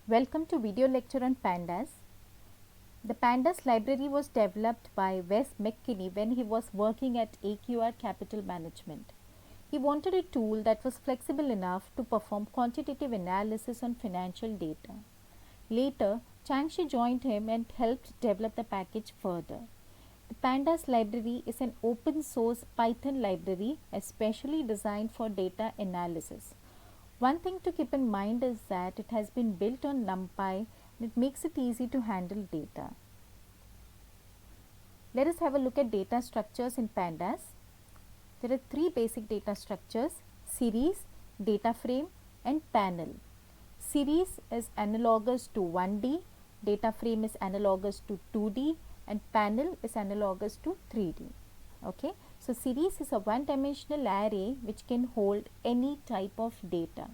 Welcome to video lecture on pandas. The pandas library was developed by Wes McKinney when he was working at AQR Capital Management. He wanted a tool that was flexible enough to perform quantitative analysis on financial data. Later, Changshi joined him and helped develop the package further. The pandas library is an open source Python library especially designed for data analysis. One thing to keep in mind is that it has been built on NumPy and it makes it easy to handle data. Let us have a look at data structures in pandas. There are three basic data structures: series, data frame and panel. Series is analogous to 1D, data frame is analogous to 2D and panel is analogous to 3D. Okay. So, series is a one-dimensional array which can hold any type of data.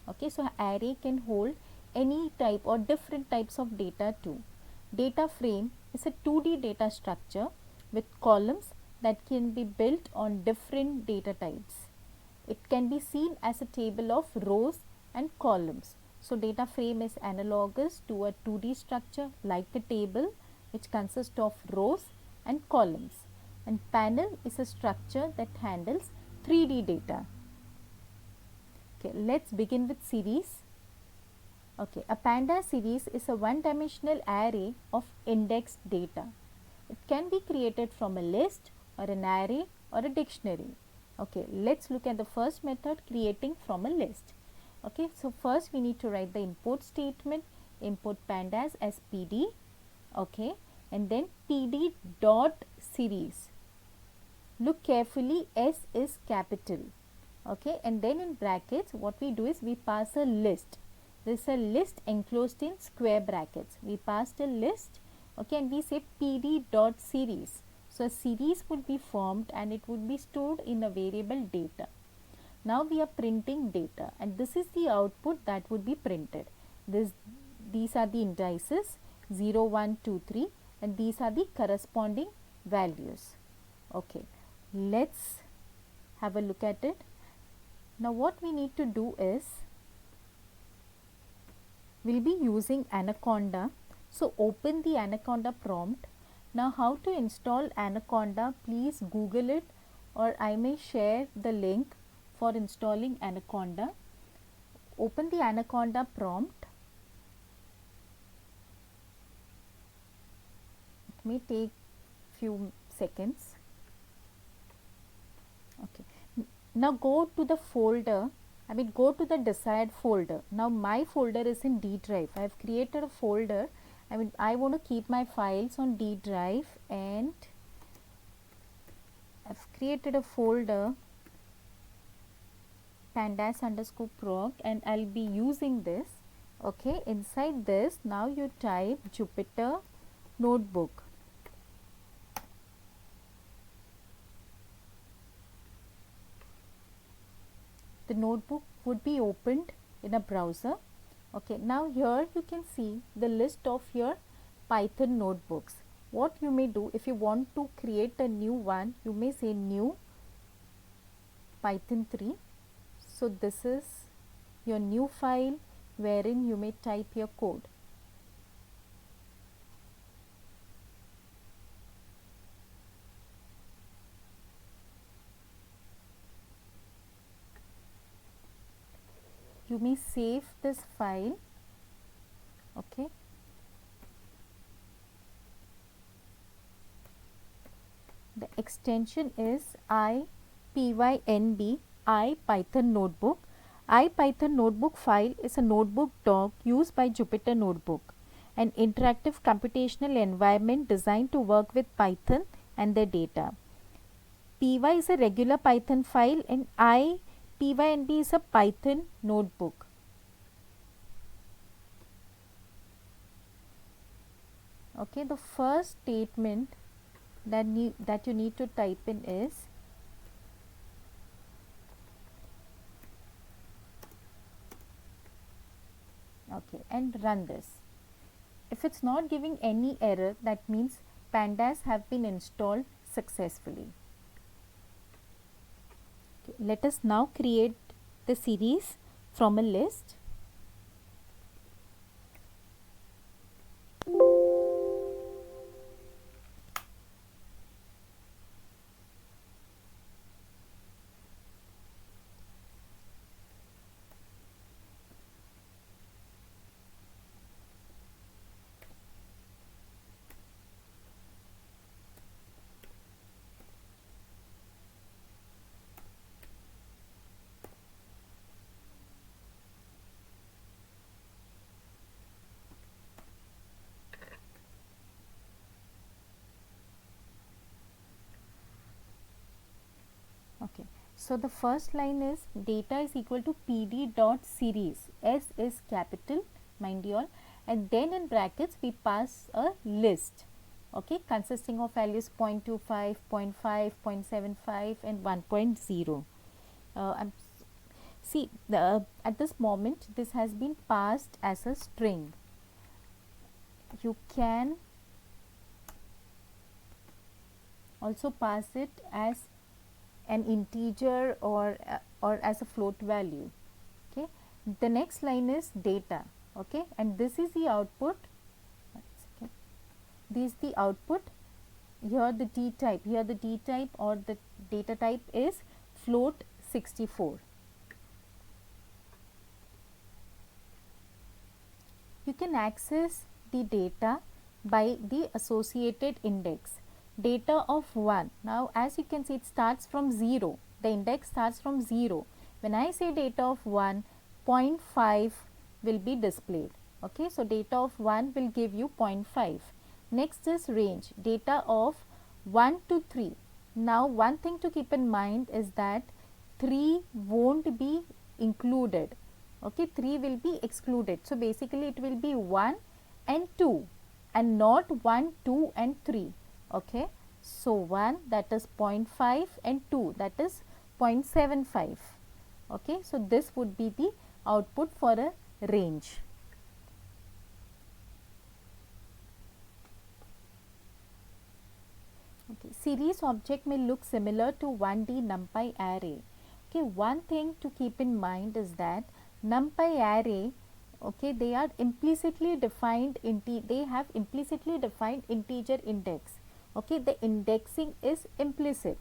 Okay. So, array can hold any type or different types of data too. Data frame is a 2D data structure with columns that can be built on different data types. It can be seen as a table of rows and columns. So, data frame is analogous to a 2D structure like a table which consists of rows and columns, and panel is a structure that handles 3D data. Okay, let's begin with series. Okay, a pandas series is a one-dimensional array of indexed data. It can be created from a list or an array or a dictionary. Okay, let's look at the first method, creating from a list. Okay, so first we need to write the import statement, import pandas as PD. Okay, and then PD dot series. Look carefully, S is capital. Okay, and then in brackets what we do is we pass a list. This is a list enclosed in square brackets. We passed a list, okay, and we say PD dot series. So, a series would be formed and it would be stored in a variable data. Now, we are printing data and this is the output that would be printed. These are the indices 0, 1, 2, 3 and these are the corresponding values. Okay, let's have a look at it. Now, what we need to do is we'll be using Anaconda. So, open the Anaconda prompt. Now, how to install Anaconda? Please Google it, or I may share the link for installing Anaconda. Open the Anaconda prompt. It may take few seconds. Okay. Now, go to the folder. Go to the desired folder. Now, my folder is in D drive. I have created a folder. I want to keep my files on D drive and I've created a folder pandas_proc and I'll be using this. Okay, inside this now you type Jupyter notebook. The notebook would be opened in a browser. Okay, now here you can see the list of your Python notebooks. What you may do, if you want to create a new one, you may say new Python 3. So, this is your new file wherein you may type your code. You may save this file. Okay. The extension is IPYNB, IPython notebook. IPython notebook file is a notebook doc used by Jupyter Notebook, an interactive computational environment designed to work with Python and their data. Py is a regular Python file and IPYNB is a Python notebook. Okay, the first statement that you need to type in is okay, and run this. If it's not giving any error, that means pandas have been installed successfully. Okay, let us now create the series from a list. So the first line is data is equal to pd dot series, S is capital, mind you all, and then in brackets we pass a list, okay, consisting of values 0.25, 0.5, 0.75 and 1.0. See, at this moment this has been passed as a string. You can also pass it as an integer or as a float value. Okay, the next line is data. Okay, and this is the output. This is the output. Here the D type. Here the D type or the data type is float 64. You can access the data by the associated index. Data of 1. Now as you can see, it starts from 0. The index starts from 0. When I say data of 1, 0.5 will be displayed. Okay, so data of 1 will give you 0.5. Next is range. Data of 1 to 3. Now one thing to keep in mind is that 3 won't be included. Okay, 3 will be excluded. So basically it will be 1 and 2 and not 1, 2 and 3. Okay, so 1 that is 0.5 and 2 that is 0.75. Okay, so this would be the output for a range. Okay, series object may look similar to 1D NumPy array. Okay, one thing to keep in mind is that NumPy array, okay, they are implicitly defined, they have implicitly defined integer index. Okay, the indexing is implicit.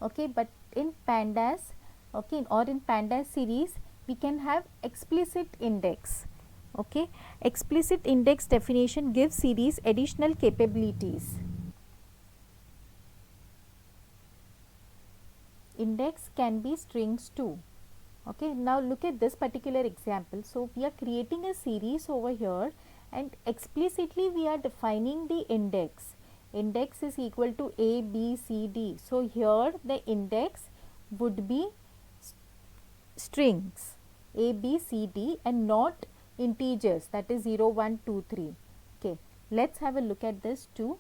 Okay, but in pandas, okay, or in pandas series we can have explicit index. Okay, explicit index definition gives series additional capabilities. Index can be strings too. Okay, now look at this particular example. So we are creating a series over here and explicitly we are defining the index. Index is equal to A, B, C, D. So here the index would be strings A, B, C, D and not integers, that is 0, 1, 2, 3. Okay, let's have a look at this too.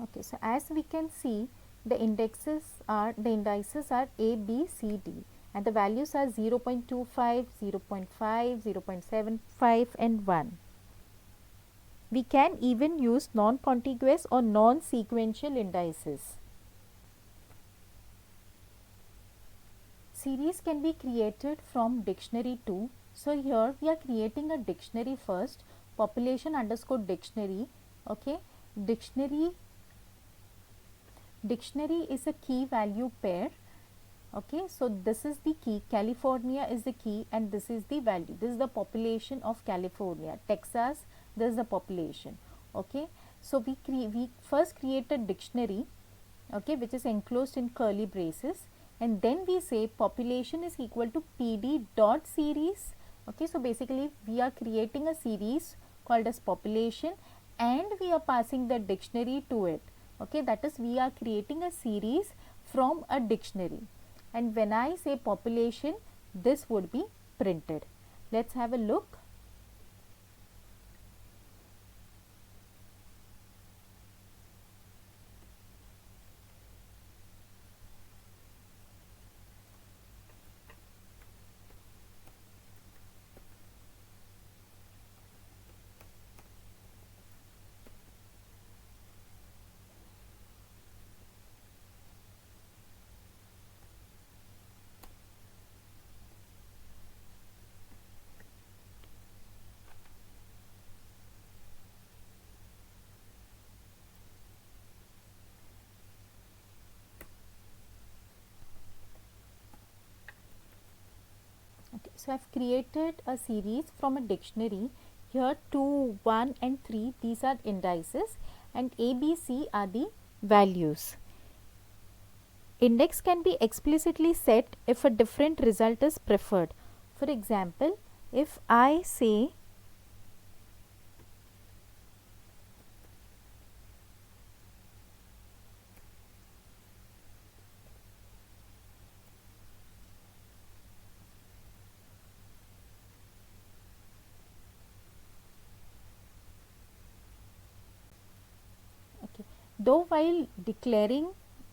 Okay, so as we can see, the indices are A, B, C, D and the values are 0 0.25, 0 0.5, 0 0.75 and 1. We can even use non-contiguous or non-sequential indices. Series can be created from dictionary too. So here we are creating a dictionary first, population underscore dictionary. Okay, dictionary is a key value pair. Okay, so this is the key, California is the key and this is the value. This is the population of California. Texas, this is the population. Okay, so we first create a dictionary, okay, which is enclosed in curly braces, and then we say population is equal to pd dot series. Okay, so basically we are creating a series called as population and we are passing the dictionary to it. Okay, that is we are creating a series from a dictionary, and when I say population, this would be printed. Let's have a look. So I've created a series from a dictionary. Here 2, 1 and 3, these are indices, and A, B, C are the values. Index can be explicitly set if a different result is preferred. For example, if I say okay, though while declaring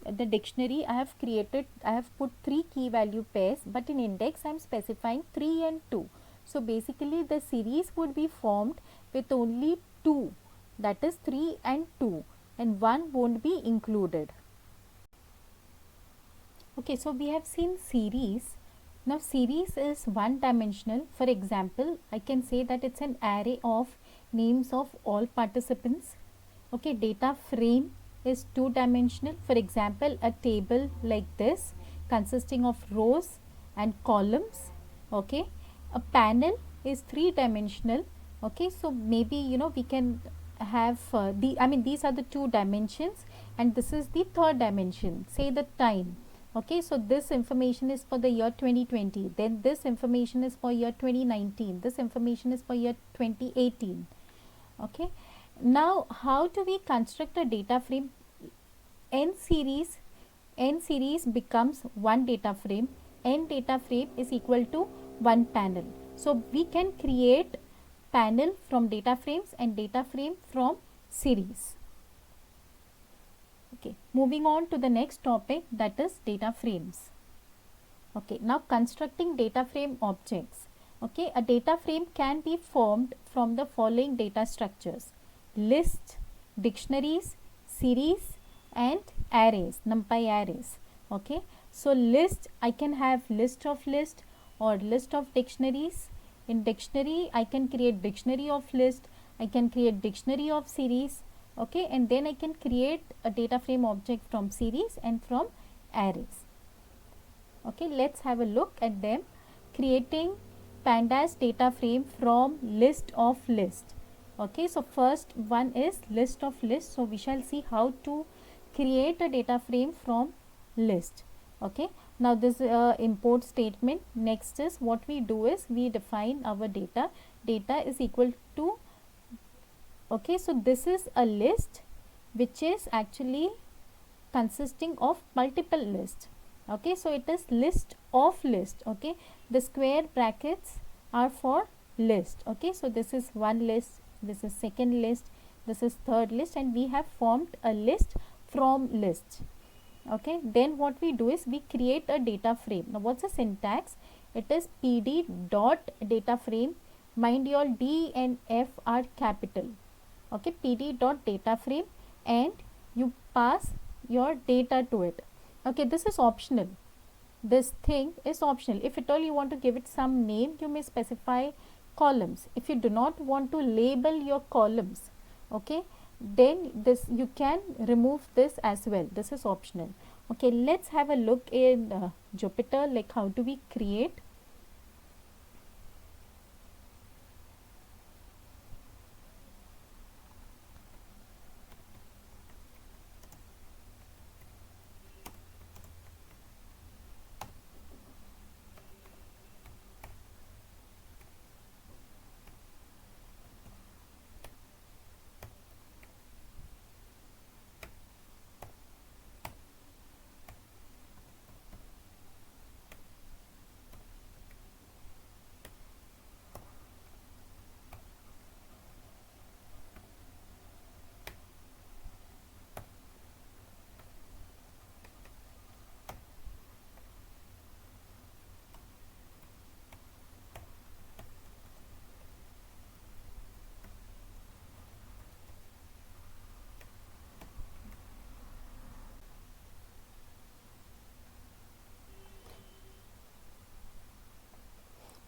the dictionary I have put 3 key value pairs, but in index I am specifying 3 and 2. So basically the series would be formed with only 2, that is 3 and 2, and 1 won't be included. Okay, so we have seen series. Now series is one dimensional. For example, I can say that it's an array of names of all participants. Okay, data frame is two dimensional. For example, a table like this consisting of rows and columns. Okay, a panel is three dimensional. Okay, so maybe we can have these are the two dimensions, and this is the third dimension, say the time. Okay, so this information is for the year 2020, then this information is for year 2019, this information is for year 2018. Okay, now how do we construct a data frame? N series becomes one data frame. N data frame is equal to one panel. So we can create panel from data frames and data frame from series. Okay, moving on to the next topic, that is data frames. Okay, now constructing data frame objects. Okay, a data frame can be formed from the following data structures: list, dictionaries, series and arrays, numpy arrays. Okay, so list, I can have list of list or list of dictionaries. In dictionary I can create dictionary of list, I can create dictionary of series. Okay, and then I can create a data frame object from series and from arrays. Okay, let's have a look at them. Creating pandas data frame from list of list. Okay, so first one is list of list. So we shall see how to create a data frame from list. Okay, now this import statement. Next is what we do is we define our data. Data is equal to, okay, so this is a list which is actually consisting of multiple lists. Okay, so it is list of list. Okay, the square brackets are for list. Okay, so this is one list, this is second list, this is third list, and we have formed a list from list. Okay, then what we do is we create a data frame. Now what's the syntax? It is pd dot data frame. Mind your D and F are capital. Okay, pd dot data frame, and you pass your data to it. Okay, this is optional. This thing is optional. If at all you want to give it some name, you may specify columns. If you do not want to label your columns, okay, then this you can remove this as well. This is optional. Okay, let's have a look in Jupyter, like how do we create.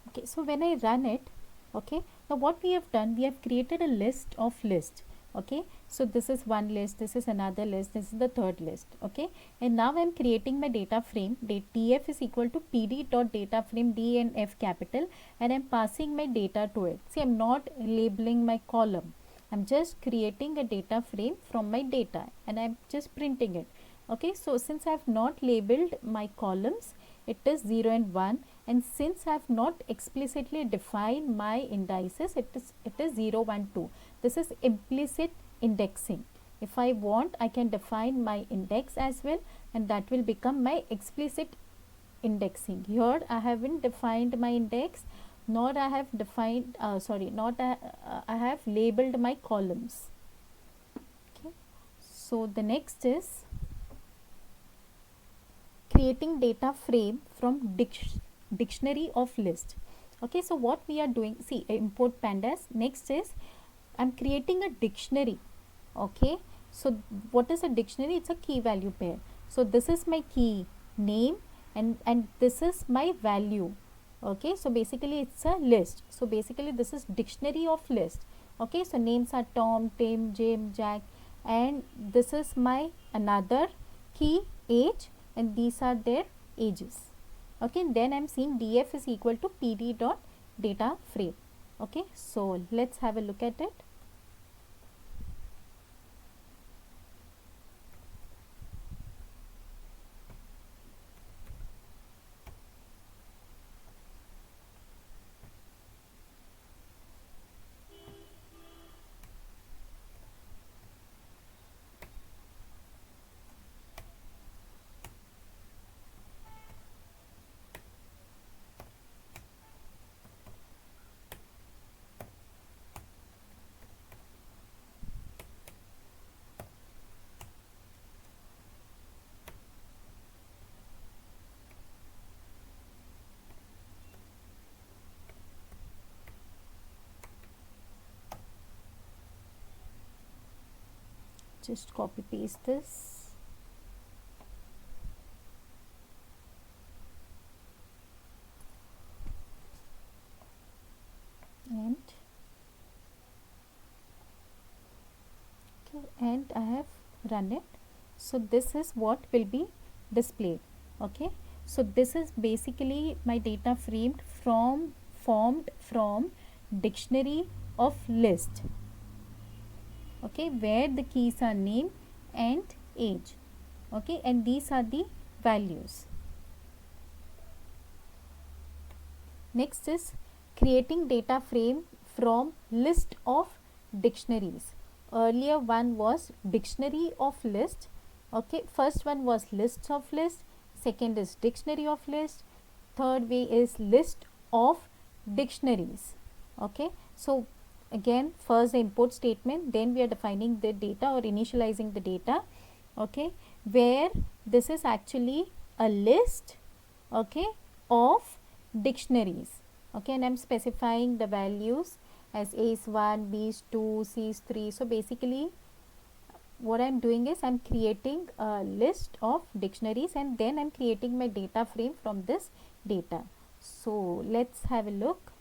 Okay, so when I run it, okay, now what we have done, we have created a list of list. Okay, so this is one list, this is another list, this is the third list. Okay, and now I'm creating my data frame. Df is equal to pd dot data frame d and f capital, and I'm passing my data to it. See, I'm not labeling my column, I'm just creating a data frame from my data and I'm just printing it. Okay, so since I have not labeled my columns, it is 0 and 1, and since I have not explicitly defined my indices, it is 0 1 2. This is implicit indexing. If I want, I can define my index as well, and that will become my explicit indexing. Here I haven't defined my index, nor I have defined I have labeled my columns. Okay, so the next is creating data frame from dictionary of list. Okay, so what we are doing, see, import pandas. Next is I'm creating a dictionary. Okay, so what is a dictionary? It's a key value pair. So this is my key name, and this is my value. Okay, so basically it's a list. So basically this is dictionary of list. Okay, so names are Tom, Tim, Jim, Jack, and this is my another key age, and these are their ages. Okay, and then I'm seeing df is equal to pd dot data frame. Okay, so let's have a look at it. Just copy paste this. And I have run it. So this is what will be displayed. Okay, so this is basically my data formed from dictionary of list. Okay, where the keys are name and age. Okay, and these are the values. Next is creating data frame from list of dictionaries. Earlier one was dictionary of list. Okay, first one was lists of list, second is dictionary of list, third way is list of dictionaries. Okay, so again, first the import statement, then we are defining the data or initializing the data. Okay, where this is actually a list, okay, of dictionaries. Okay, and I'm specifying the values as A is 1, B is 2, C is 3. So basically what I'm doing is I'm creating a list of dictionaries, and then I'm creating my data frame from this data. So let's have a look.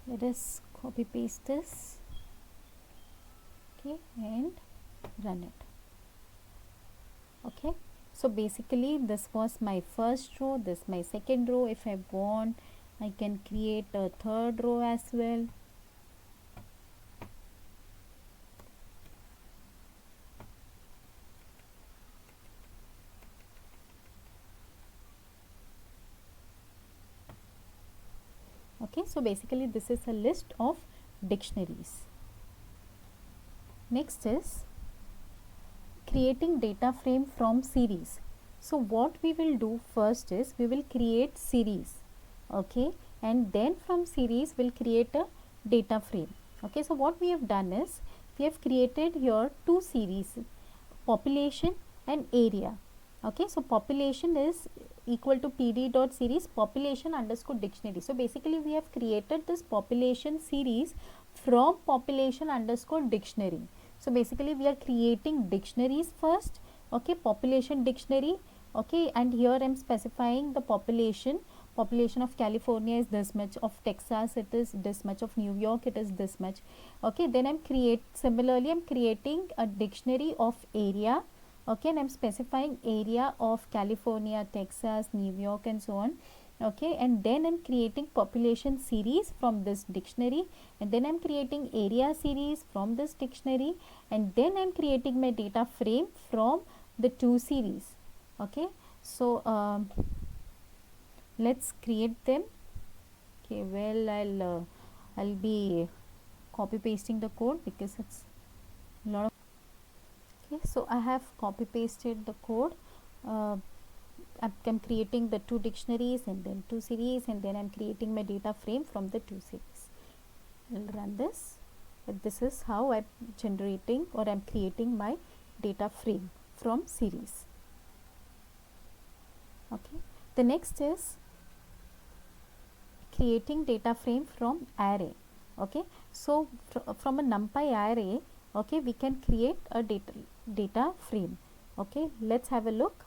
Let us copy paste this. Okay, and run it. Okay, so basically this was my first row, this my second row. If I want, I can create a third row as well. Okay, So basically this is a list of dictionaries. Next is creating data frame from series. So what we will do first is we will create series, okay, and then from series we'll create a data frame. Okay, so what we have done is we have created here two series, population and area. Okay, so population is equal to pd dot series population underscore dictionary. So basically we have created this population series from population underscore dictionary. So basically we are creating dictionaries first, okay, population dictionary, okay, and here I am specifying the population of California is this much, of Texas it is this much, of New York it is this much, okay. Then I'm similarly I'm creating a dictionary of area, okay, and I'm specifying area of California, Texas, New York and so on, okay, and then I'm creating population series from this dictionary, and then I'm creating area series from this dictionary, and then I'm creating my data frame from the two series, okay. So let's create them. Okay, well I'll be copy pasting the code because it's a lot of. Okay, so I have copy pasted the code. I'm creating the two dictionaries and then two series, and then I'm creating my data frame from the two series. I'll run this. But this is how I'm generating or I'm creating my data frame from series. Okay. The next is creating data frame from array. Okay. So from a NumPy array, okay, we can create a data frame. Okay. Let's have a look.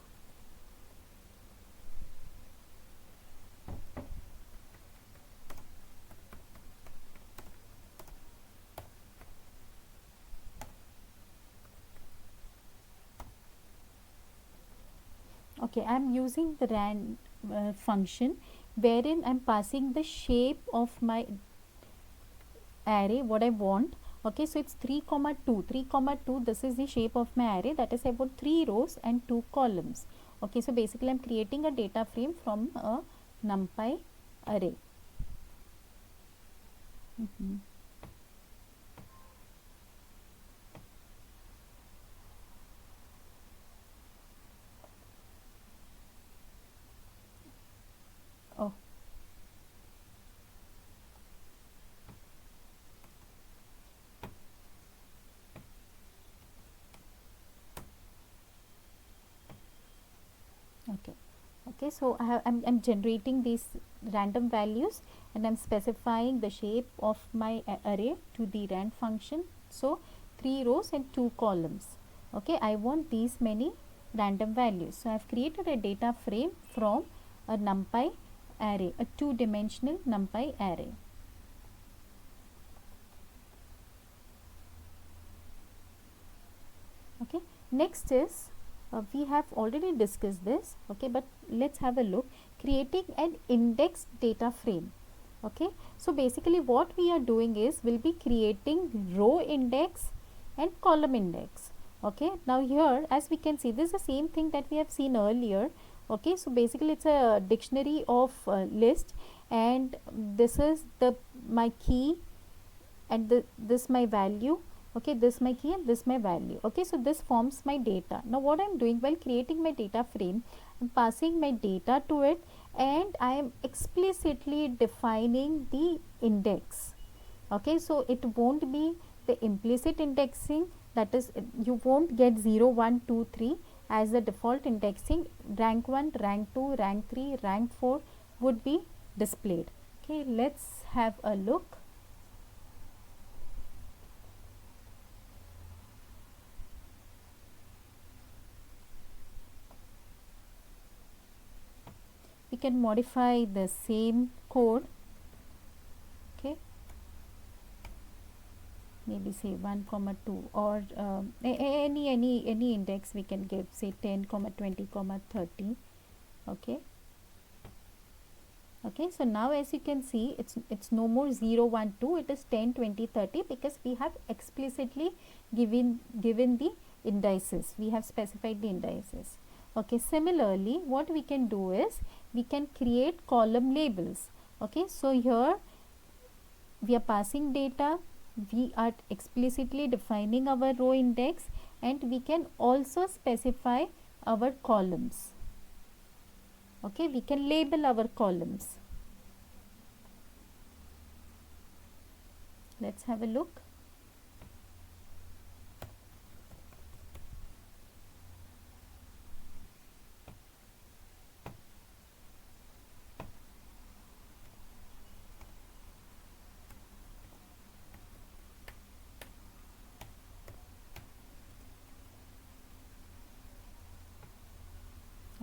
Okay, I am using the rand function wherein I am passing the shape of my array what I want. Okay, so it's 3 comma 2 this is the shape of my array, that is about 3 rows and 2 columns. Okay, so basically I am creating a data frame from a NumPy array. Oh, okay, so I'm generating these random values and I'm specifying the shape of my array to the rand function. So 3 rows and 2 columns. Okay, I want these many random values. So I've created a data frame from a NumPy array, a 2-dimensional NumPy array. Okay, next is we have already discussed this, okay, but let's have a look, creating an index data frame. Okay, so basically what we are doing is we'll be creating row index and column index. Okay, now here as we can see, this is the same thing that we have seen earlier. Okay, so basically it's a dictionary of list, and this is my key, and this my value. Okay, this my key and this my value. Okay, so this forms my data. Now what I'm doing while creating my data frame, I'm passing my data to it and I am explicitly defining the index. Okay, so it won't be the implicit indexing, that is you won't get 0, 1, 2, 3 as the default indexing. Rank 1, rank 2, rank 3, rank 4 would be displayed. Okay, let's have a look. We can modify the same code. Okay, maybe say 1 comma 2 or any index we can give, say 10 comma 20 comma 30. Okay, okay, so now as you can see, it's no more 0, 1, 2, it is 10, 20, 30 because we have explicitly given the indices, we have specified the indices. Okay, similarly what we can do is we can create column labels. Okay, so here we are passing data, we are explicitly defining our row index, and we can also specify our columns. Okay, we can label our columns. Let's have a look.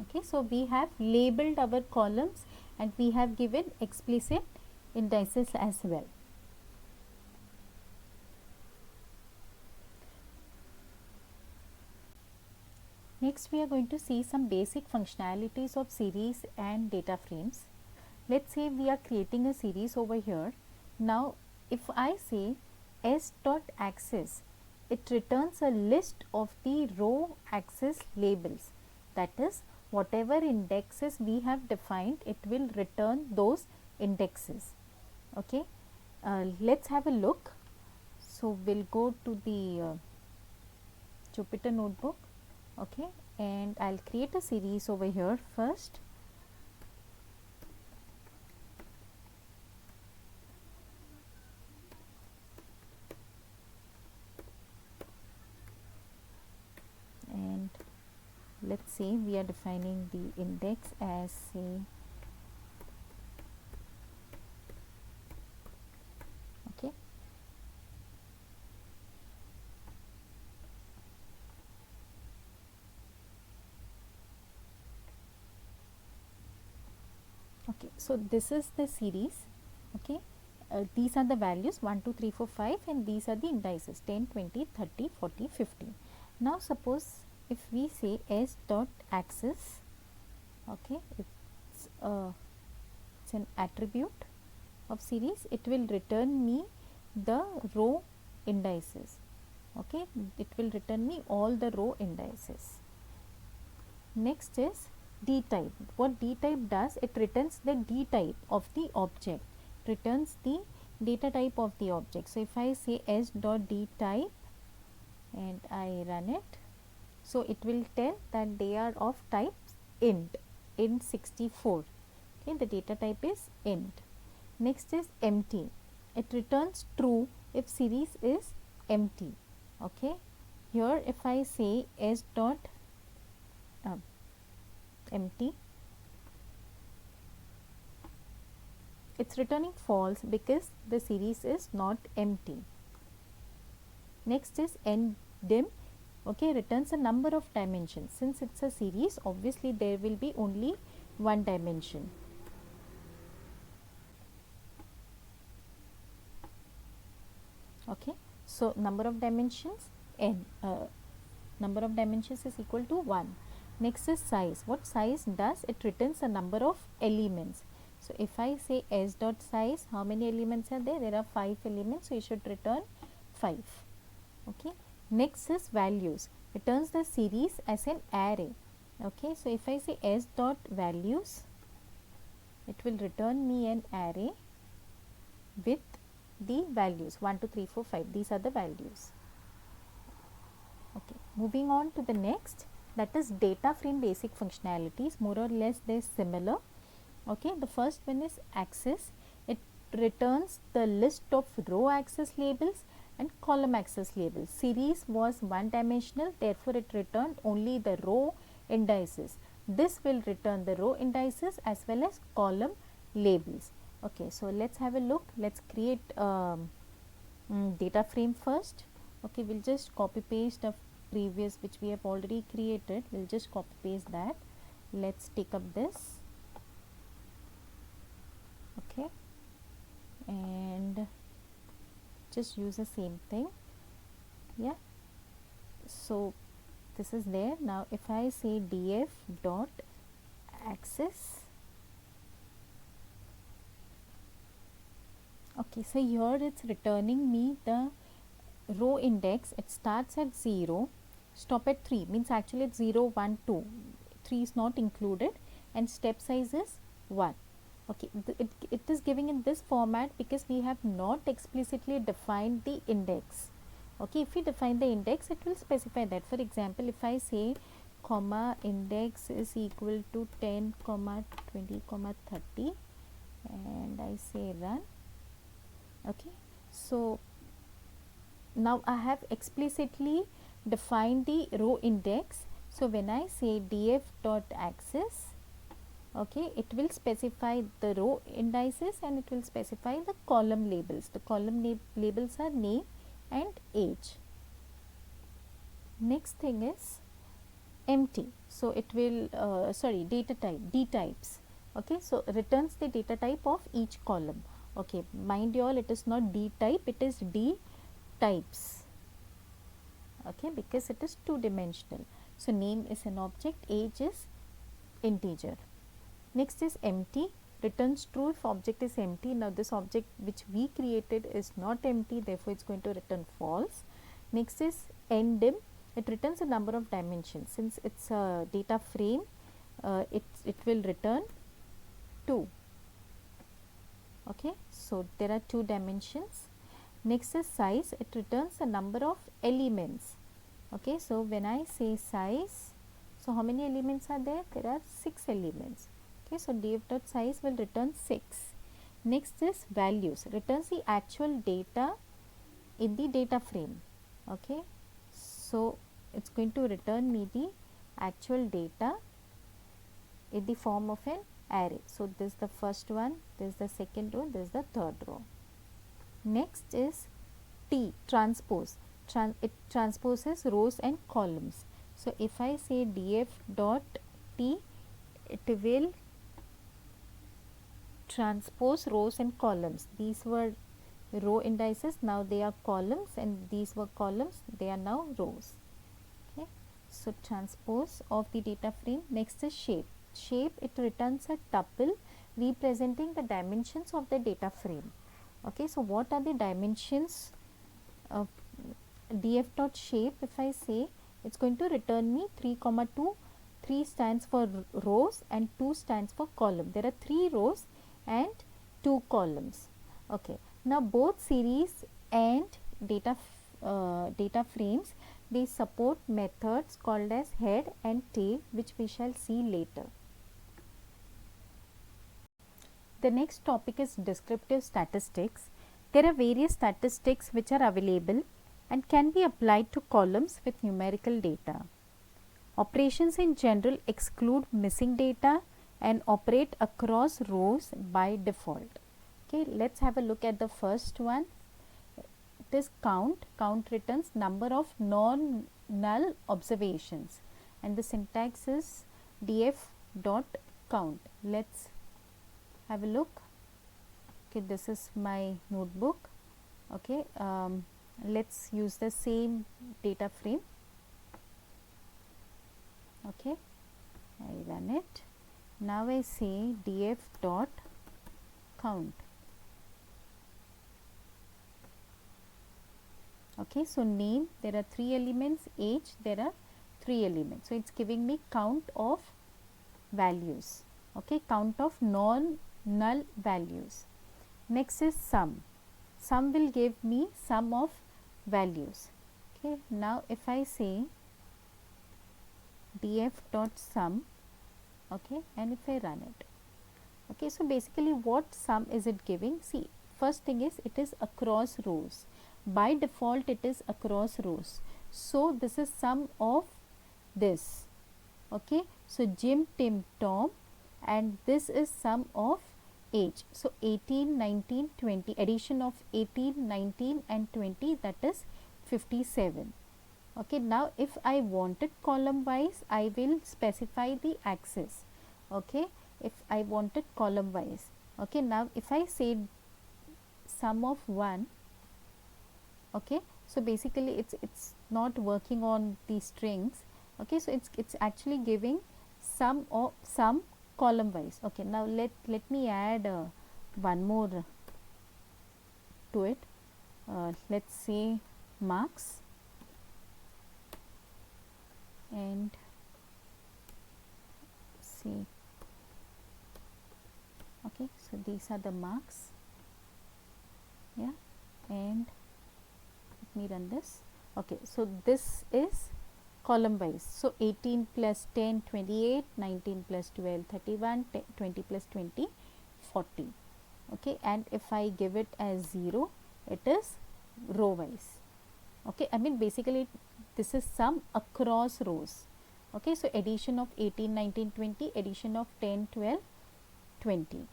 Okay, so we have labeled our columns and we have given explicit indices as well. Next, we are going to see some basic functionalities of series and data frames. Let's say we are creating a series over here. Now, if I say s.axis, it returns a list of the row axis labels. That is, whatever indexes we have defined, it will return those indexes. Okay, let's have a look. So, we'll go to the Jupyter notebook. Okay, and I'll create a series over here first. And let's say we are defining the index as say okay. Okay, so this is the series. Okay, these are the values 1 2 3 4 5 and these are the indices 10 20 30 40 50. Now suppose if we say s dot axis, okay, it's an attribute of series, it will return me the row indices. Okay, it will return me all the row indices. Next is d type. What d type does, it returns the d type of the object, returns the data type of the object. So if I say s dot d type and I run it, so it will tell that they are of type int 64. Okay, the data type is int. Next is empty. It returns true if series is empty. Okay, here if I say s dot empty, it's returning false because the series is not empty. Next is ndim. Okay, returns a number of dimensions. Since it's a series, obviously there will be only one dimension. Okay, so number of dimensions n, number of dimensions is equal to 1. Next is size. What size does, it returns a number of elements. So if I say s dot size, how many elements are there? There are 5 elements, so you should return 5. Okay, next is values. Returns the series as an array. Okay, so if I say s dot values, it will return me an array with the values 1 2 3 4 5. These are the values. Okay, moving on to the next, that is data frame basic functionalities. More or less they are similar. Okay, the first one is axis. It returns the list of row axis labels and column axis labels. Series was one dimensional, therefore it returned only the row indices. This will return the row indices as well as column labels. Okay, so let's have a look. Let's create data frame first. Okay, we'll just copy paste the previous which we have already created. We'll just copy paste that. Let's take up this. Okay, and just use the same thing. Yeah, so this is there. Now if I say df dot axis, okay, so here it's returning me the row index. It starts at 0, stop at 3, means actually it's 0 1 2, 3 is not included, and step size is 1. Okay, it is giving in this format because we have not explicitly defined the index. Okay, if we define the index, it will specify that. For example, if I say comma index is equal to 10 comma 20 comma 30 and I say run. Okay, so now I have explicitly defined the row index. So when I say df dot access, okay, it will specify the row indices and it will specify the column labels. The column labels are name and age. Next thing is empty. So it will data type, d types. Okay, so returns the data type of each column. Okay, mind you all, it is not d type, it is d types. Okay, because it is two dimensional. So name is an object, age is integer. Next is empty, returns true if object is empty. Now this object which we created is not empty, therefore it is going to return false. Next is endim, it returns a number of dimensions. Since it is a data frame, it will return 2. Okay, so there are 2 dimensions. Next is size, it returns a number of elements. Okay, so when I say size, so how many elements are there? There are 6 elements. Okay, so df dot size will return 6. Next is values, returns the actual data in the data frame. Okay, so it's going to return me the actual data in the form of an array. So this is the first one, this is the second row, this is the third row. Next is T, transpose. It transposes rows and columns. So if I say df dot T, it will transpose rows and columns. These were row indices, now they are columns, and these were columns, they are now rows. Okay, so transpose of the data frame. Next is shape. Shape, it returns a tuple representing the dimensions of the data frame. Okay, so what are the dimensions of df dot shape? If I say, it's going to return me 3 comma 2. 3 stands for rows and 2 stands for column. There are 3 rows and 2 columns. Okay, now both series and data frames, they support methods called as head and tail, which we shall see later. The next topic is descriptive statistics. There are various statistics which are available and can be applied to columns with numerical data. Operations in general exclude missing data and operate across rows by default. Okay, let's have a look at the first one. It is count. Count returns number of non-null observations, and the syntax is df dot count. Let's have a look. Okay, this is my notebook. Okay, let's use the same data frame. Okay, I run it. Now I say df dot count. Okay, so name, there are 3 elements, age, there are 3 elements. So it's giving me count of values. Okay, count of non-null values. Next is sum. Sum will give me sum of values. Okay, now if I say df dot sum, okay, and if I run it, okay, so basically what sum is it giving? See, first thing is it is across rows. By default it is across rows, so this is sum of this. Okay, so Jim, Tim, Tom, and this is sum of age. So 18, 19, 20, addition of 18, 19 and 20, that is 57. Okay, now if I wanted column wise, I will specify the axis. Okay, if I wanted column wise. Okay, now if I say sum of 1, okay, so basically it's not working on the strings. Okay, so it's actually giving sum of sum column wise. Okay, now let me add one more to it. Let's say marks, and see Okay, so these are the marks. Yeah, and let me run this. Okay, so this is column wise. So 18 plus 10 28, 19 plus 12 31, 20 plus 20 40. Okay, and if I give it as 0, it is row wise. Okay, I mean basically this is sum across rows. Okay, so addition of 18 19 20, addition of 10 12 20.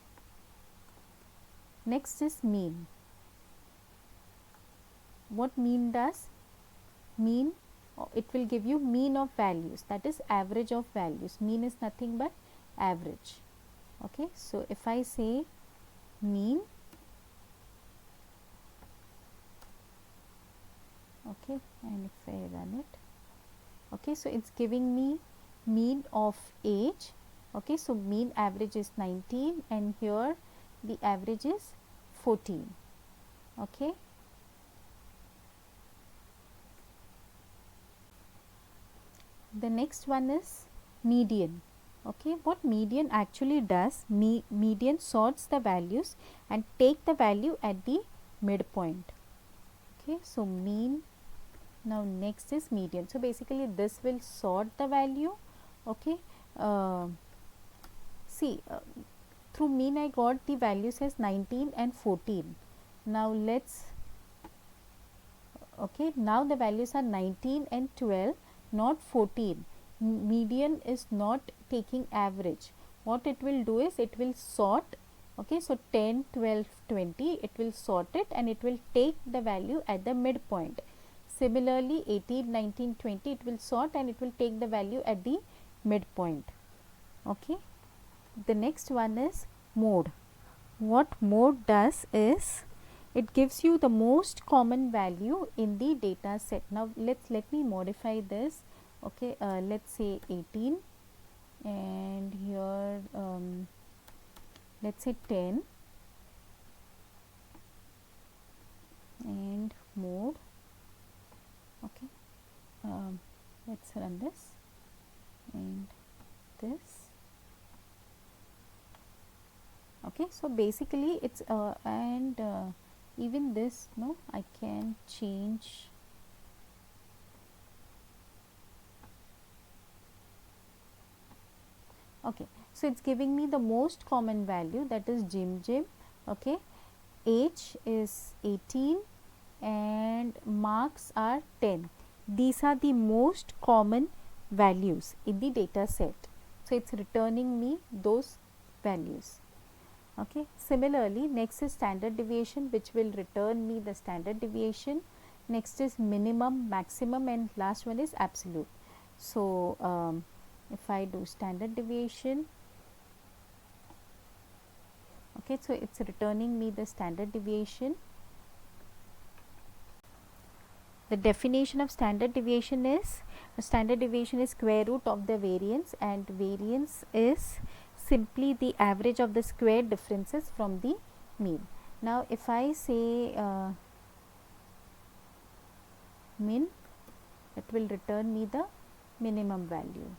Next is mean. What mean does? Mean, it will give you mean of values, that is average of values. Mean is nothing but average. Okay, so if I say mean, okay, and if I run it, okay, so it's giving me mean of age. Okay, so mean average is 19 and here the average is 14. Okay, the next one is median. Okay, what median actually does, median sorts the values and take the value at the midpoint. Okay, so mean. Now next is median. So basically this will sort the value. Okay, see, through mean I got the values as 19 and 14. Now let's, okay, now the values are 19 and 12, not 14. Median is not taking average. What it will do is it will sort. Okay, so 10 12 20, it will sort it and it will take the value at the midpoint. Similarly 18 19 20, it will sort and it will take the value at the midpoint. Okay, the next one is mode. What mode does is it gives you the most common value in the data set. Now let me modify this. Okay, let's say 18 and here let's say 10 and mode. Okay, let's run this and this. Okay, so basically it's and even this, no, I can change. Okay, so it's giving me the most common value, that is Jim. Okay, age is 18 and marks are 10. These are the most common values in the data set. So it's returning me those values. Okay, similarly next is standard deviation, which will return me the standard deviation. Next is minimum, maximum, and last one is absolute. So if I do standard deviation, okay, so it's returning me the standard deviation. The definition of standard deviation is, square root of the variance, and variance is simply the average of the square differences from the mean. Now if I say min, it will return me the minimum value.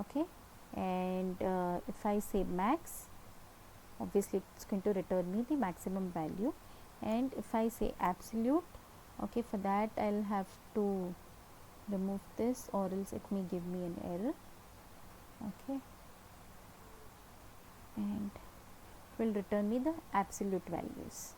Okay, and if I say max, obviously it's going to return me the maximum value. And if I say absolute, okay, for that I'll have to remove this or else it may give me an error. Okay, and it will return me the absolute values.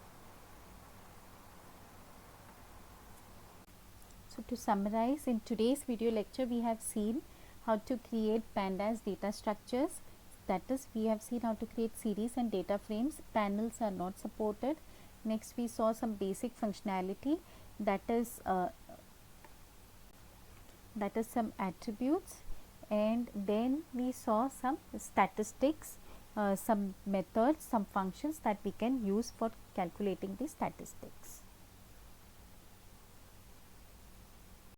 So to summarize, in today's video lecture we have seen how to create pandas data structures. That is, we have seen how to create series and data frames. Panels are not supported. Next we saw some basic functionality, that is some attributes, and then we saw some statistics, some methods, some functions that we can use for calculating the statistics.